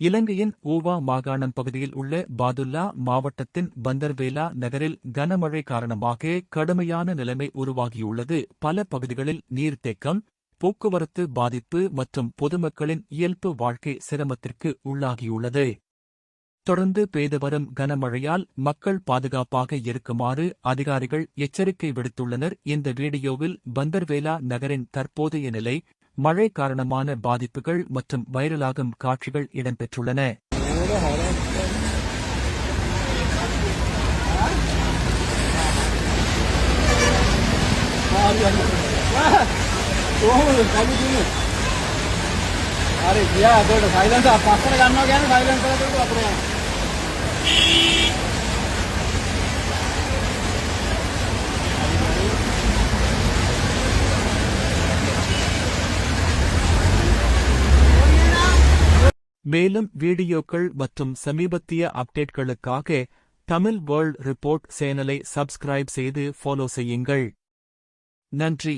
இலங்கையின் ஊவா மாகாணம் பகுதியில் உள்ள பாதுல்லா மாவட்டத்தின் பந்தர்வேலா நகரில் கனமழை காரணமாக கடுமையான நிலைமை உருவாகியுள்ளது. பல பகுதிகளில் நீர்த்தேக்கம், போக்குவரத்து பாதிப்பு மற்றும் பொதுமக்களின் இயல்பு வாழ்க்கை சிரமத்திற்கு உள்ளாகியுள்ளது. தொடர்ந்து பெய்து வரும் கனமழையால் மக்கள் பாதுகாப்பாக இருக்குமாறு அதிகாரிகள் எச்சரிக்கை விடுத்துள்ளனர். இந்த வீடியோவில் பந்தர்வேலா நகரின் தற்போதைய நிலை, மழை காரணமான பாதிப்புகள் மற்றும் வைரலாகும் காட்சிகள் இடம்பெற்றுள்ளன. மேலும் வீடியோக்கள் மற்றும் சமீபத்திய அப்டேட்களுக்காக தமிழ் வேர்ல்ட் ரிப்போர்ட் சேனலை சப்ஸ்கிரைப் செய்து ஃபாலோ செய்யுங்கள். நன்றி.